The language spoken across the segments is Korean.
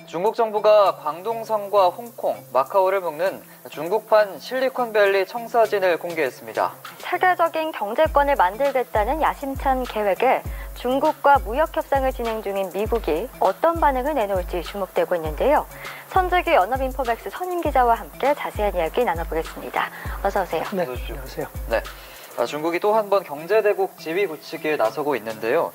중국 정부가 광둥성과 홍콩, 마카오를 묶는 중국판 실리콘밸리 청사진을 공개했습니다. 세계적인 경제권을 만들겠다는 야심찬 계획에 중국과 무역 협상을 진행 중인 미국이 어떤 반응을 내놓을지 주목되고 있는데요. 선재규 연합인포맥스 선임 기자와 함께 자세한 이야기 나눠보겠습니다. 어서 오세요. 네, 어서 오십시오. 안녕하세요. 네, 중국이 또 한 번 경제대국 지위 굳히기에 나서고 있는데요.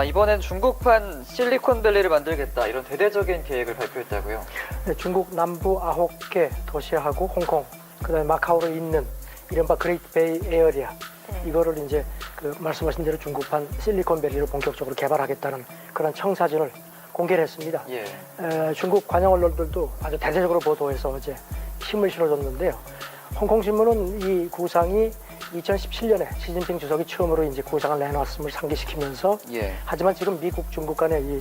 이번엔 중국판 실리콘밸리를 만들겠다 이런 대대적인 계획을 발표했다고요. 네, 중국 남부 9개 도시하고 홍콩, 그다음에 마카오로 있는 이른바 그레이트 베이 에어리아, 이거를 이제 말씀하신 대로 중국판 실리콘밸리를 본격적으로 개발하겠다는 그런 청사진을 공개를 했습니다. 예. 중국 관영 언론들도 아주 대대적으로 보도해서 어제 힘을 실어줬는데요. 홍콩 신문은 이 구상이 2017년에 시진핑 주석이 처음으로 이제 구상을 내놨음을 상기시키면서 예. 하지만 지금 미국, 중국 간의 이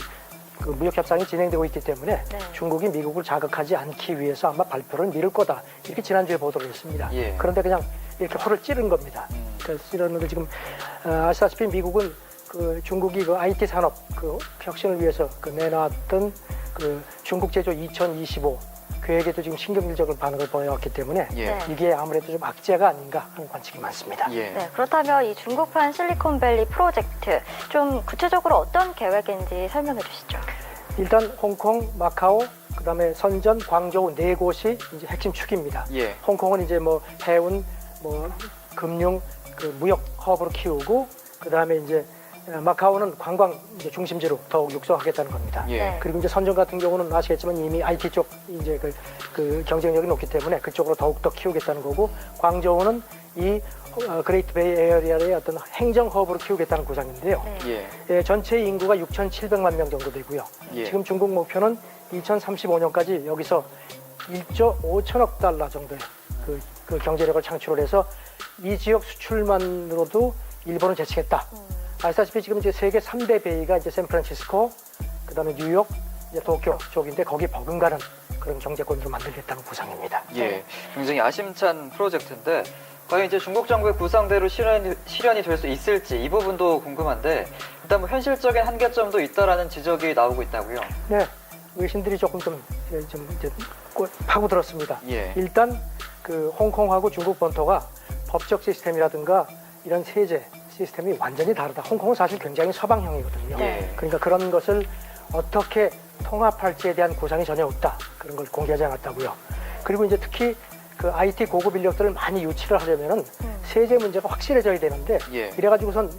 무역 협상이 진행되고 있기 때문에 중국이 미국을 자극하지 않기 위해서 아마 발표를 미룰 거다. 이렇게 지난주에 보도를 했습니다. 예. 그런데 그냥 이렇게 호를 찌른 겁니다. 그래서 찌르는데 지금 아시다시피 미국은 중국이 IT 산업 혁신을 위해서 내놨던 중국 제조 2025 계획에도 지금 신경질적인 반응을 보여왔기 때문에 예. 이게 아무래도 좀 악재가 아닌가 하는 관측이 많습니다. 예. 네, 그렇다면 이 중국판 실리콘밸리 프로젝트 좀 구체적으로 어떤 계획인지 설명해 주시죠. 일단 홍콩, 마카오, 그다음에 선전, 광저우 네 곳이 이제 핵심 축입니다. 예. 홍콩은 이제 해운, 금융, 무역 허브로 키우고, 그다음에 이제 마카오는 관광 이제 중심지로 더욱 육성하겠다는 겁니다. 예. 네. 그리고 이제 선전 같은 경우는 아시겠지만 이미 IT 쪽 이제 그 경쟁력이 높기 때문에 그쪽으로 더욱 더 키우겠다는 거고, 광저우는 이 그레이트 베이 에어리아의 어떤 행정 허브로 키우겠다는 구상인데요. 예. 예, 전체 인구가 6,700만 명 정도 되고요. 예. 지금 중국 목표는 2035년까지 여기서 1조 5천억 달러 정도의 그 경제력을 창출을 해서 이 지역 수출만으로도 일본을 제치겠다. 아시다시피 지금 이제 세계 3대 베이가 이제 샌프란시스코, 그다음에 뉴욕, 이제 도쿄 쪽인데 거기에 버금가는 그런 경제권으로 만들겠다는 구상입니다. 예. 굉장히 야심찬 프로젝트인데 과연 이제 중국 정부의 구상대로 실현이 될 수 있을지 이 부분도 궁금한데 일단 현실적인 한계점도 있다라는 지적이 나오고 있다고요. 네, 외신들이 조금 이제 파고들었습니다. 예. 일단 홍콩하고 중국 본토가 법적 시스템이라든가 이런 세제 시스템이 완전히 다르다. 홍콩은 사실 굉장히 서방형이거든요. 네. 그러니까 그런 것을 어떻게 통합할지에 대한 구상이 전혀 없다. 그런 걸 공개하지 않았다고요. 그리고 이제 특히 IT 고급 인력들을 많이 유치를 하려면은 세제 문제가 확실해져야 되는데 예. 이래가지고선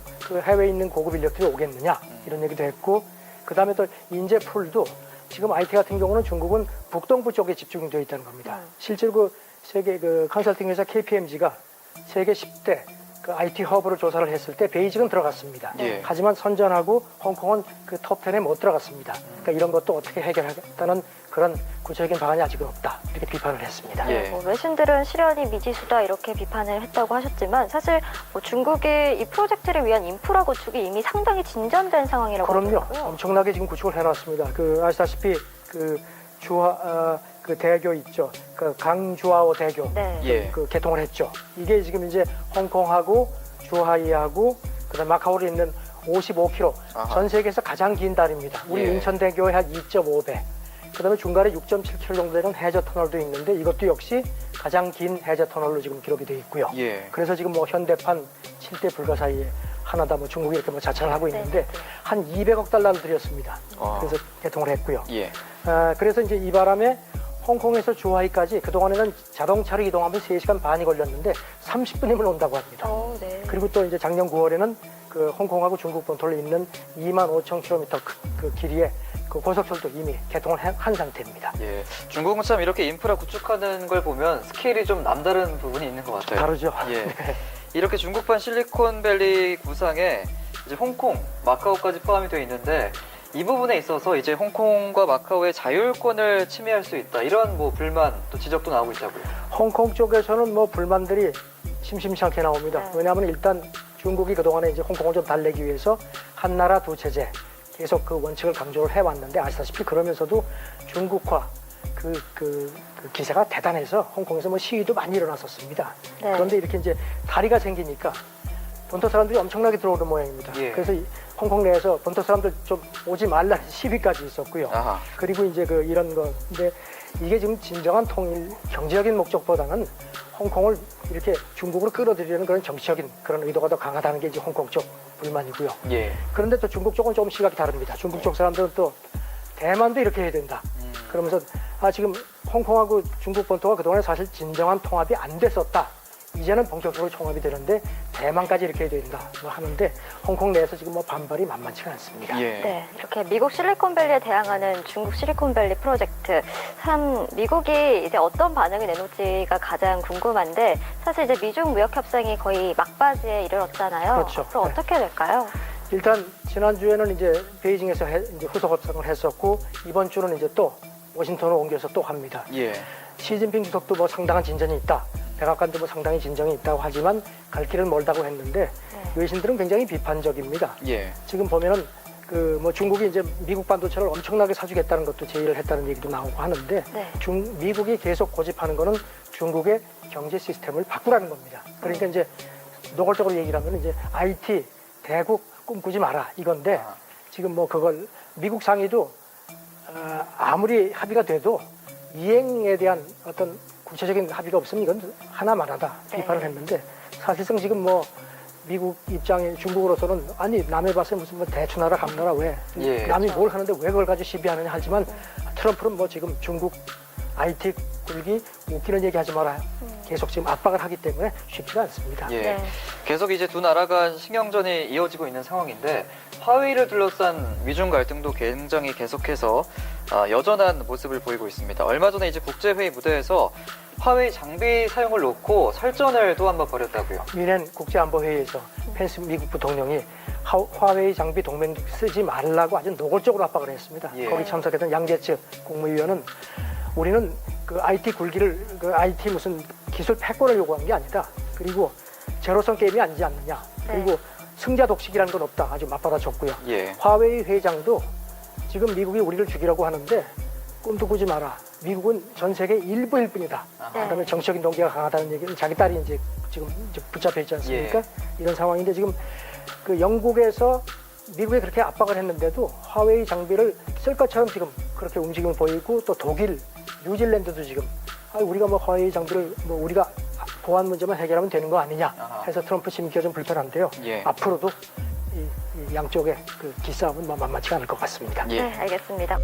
해외에 있는 고급 인력들이 오겠느냐 이런 얘기도 했고, 그 다음에 또 인재 풀도 지금 IT 같은 경우는 중국은 북동부 쪽에 집중되어 있다는 겁니다. 실제로 세계 컨설팅 회사 KPMG가 세계 10대 IT 허브를 조사를 했을 때 베이징은 들어갔습니다. 예. 하지만 선전하고 홍콩은 톱10에 못 들어갔습니다. 그러니까 이런 것도 어떻게 해결하겠다는 그런 구체적인 방안이 아직은 없다. 이렇게 비판을 했습니다. 예. 외신들은 실현이 미지수다 이렇게 비판을 했다고 하셨지만 사실 중국이 이 프로젝트를 위한 인프라 구축이 이미 상당히 진전된 상황이라고 그럼요. 하더라고요. 엄청나게 지금 구축을 해놨습니다. 아시다시피 대교 있죠. 강주하오 대교. 네. 예. 개통을 했죠. 이게 지금 이제 홍콩하고 주하이하고 그다음 마카오에 있는 55km. 아하. 전 세계에서 가장 긴 다리입니다. 우리 예. 인천대교의 한 2.5배. 그다음에 중간에 6.7km 정도 되는 해저 터널도 있는데 이것도 역시 가장 긴 해저 터널로 지금 기록이 되어 있고요. 예. 그래서 지금 현대판 7대 불가 사이에 하나다 중국이 이렇게 자처를 하고 있는데 한 200억 달러를 들였습니다. 그래서 개통을 했고요. 예. 그래서 이제 이 바람에 홍콩에서 주하이까지 그동안에는 자동차로 이동하면 3시간 반이 걸렸는데 30분이면 온다고 합니다. 네. 그리고 또 이제 작년 9월에는 홍콩하고 중국 본토를 잇는 25,000km 그 길이의 고속철도 이미 개통을 한 상태입니다. 예. 중국은 참 이렇게 인프라 구축하는 걸 보면 스케일이 좀 남다른 부분이 있는 것 같아요. 다르죠. 예. 네. 이렇게 중국판 실리콘밸리 구상에 이제 홍콩, 마카오까지 포함이 되어 있는데 이 부분에 있어서 이제 홍콩과 마카오의 자율권을 침해할 수 있다. 이런 불만 또 지적도 나오고 있다고요. 홍콩 쪽에서는 불만들이 심심치 않게 나옵니다. 왜냐하면 일단 중국이 그동안에 이제 홍콩을 좀 달래기 위해서 한 나라 두 체제 계속 그 원칙을 강조를 해왔는데 아시다시피 그러면서도 중국화 그 기세가 대단해서 홍콩에서 시위도 많이 일어났었습니다. 네. 그런데 이렇게 이제 다리가 생기니까 본토 사람들이 엄청나게 들어오는 모양입니다. 예. 그래서 홍콩 내에서 본토 사람들 좀 오지 말라는 시위까지 있었고요. 아하. 그리고 이제 그 이런 거 근데 이게 지금 진정한 통일 경제적인 목적보다는 홍콩을 이렇게 중국으로 끌어들이려는 그런 정치적인 그런 의도가 더 강하다는 게 이제 홍콩 쪽 불만이고요. 예. 그런데 또 중국 쪽은 조금 시각이 다릅니다. 중국 쪽 사람들은 또 대만도 이렇게 해야 된다. 그러면서 지금 홍콩하고 중국 본토가 그동안에 사실 진정한 통합이 안 됐었다. 이제는 본격적으로 통합이 되는데 대만까지 이렇게 해야 된다. 뭐 하는데 홍콩 내에서 지금 뭐 반발이 만만치가 않습니다. 예. 네, 이렇게 미국 실리콘밸리에 대항하는 중국 실리콘밸리 프로젝트. 참 미국이 이제 어떤 반응을 내놓을지가 가장 궁금한데 사실 이제 미중 무역 협상이 거의 막바지에 이르렀잖아요. 그렇죠. 앞으로 네. 어떻게 될까요? 일단 지난주에는 이제 베이징에서 이제 후속 협상을 했었고 이번 주는 이제 또 워싱턴으로 옮겨서 또 합니다. 예. 시진핑 주석도 뭐 상당한 진전이 있다. 백악관도 뭐 상당히 진정이 있다고 하지만 갈 길은 멀다고 했는데 외신들은 굉장히 비판적입니다. 예. 지금 보면은 그 뭐 중국이 이제 미국 반도체를 엄청나게 사주겠다는 것도 제의를 했다는 얘기도 나오고 하는데 네. 미국이 계속 고집하는 거는 중국의 경제 시스템을 바꾸라는 겁니다. 그러니까 이제 노골적으로 얘기를 하면 이제 IT 대국 꿈꾸지 마라 이건데 지금 뭐 그걸 미국 상위도 아무리 합의가 돼도 이행에 대한 어떤 구체적인 합의가 없으면 이건 하나만하다 비판을 했는데 사실상 지금 뭐 미국 입장에 중국으로서는 아니 남의 밭에 무슨 뭐 대추나라 감나라 왜 예. 남이 뭘 하는데 왜 그걸 가지고 시비하느냐 하지만 트럼프는 뭐 지금 중국 IT 굴기 웃기는 얘기하지 마라 계속 지금 압박을 하기 때문에 쉽지가 않습니다. 예. 네. 계속 이제 두 나라 간 신경전이 이어지고 있는 상황인데 화웨이를 둘러싼 미중 갈등도 굉장히 계속해서 여전한 모습을 보이고 있습니다. 얼마 전에 이제 국제회의 무대에서 화웨이 장비 사용을 놓고 설전을 또 한 번 벌였다고요. 유엔 국제안보회의에서 펜스 미국 부통령이 화웨이 장비 동맹 쓰지 말라고 아주 노골적으로 압박을 했습니다. 예. 거기 참석했던 양재츠 국무위원은 우리는 그 IT 굴기를 그 IT 무슨 기술 패권을 요구한 게 아니다. 그리고 제로섬 게임이 아니지 않느냐. 그리고 승자 독식이라는 건 없다. 아주 맞받아줬고요. 예. 화웨이 회장도 지금 미국이 우리를 죽이려고 하는데 꿈도 꾸지 마라. 미국은 전 세계 일부일 뿐이다. 그다음에 정치적인 동기가 강하다는 얘기는 자기 딸이 이제 지금 붙잡혀 있지 않습니까? 이런 상황인데 지금 그 영국에서 미국에 그렇게 압박을 했는데도 화웨이 장비를 쓸 것처럼 지금 그렇게 움직임을 보이고 또 독일, 뉴질랜드도 지금 우리가 뭐 화웨이 장비를 뭐 우리가 보안 문제만 해결하면 되는 거 아니냐 해서 트럼프 심기가 좀 불편한데요. 예. 앞으로도 이 양쪽의 그 기싸움은 만만치가 않을 것 같습니다. 예. 네, 알겠습니다.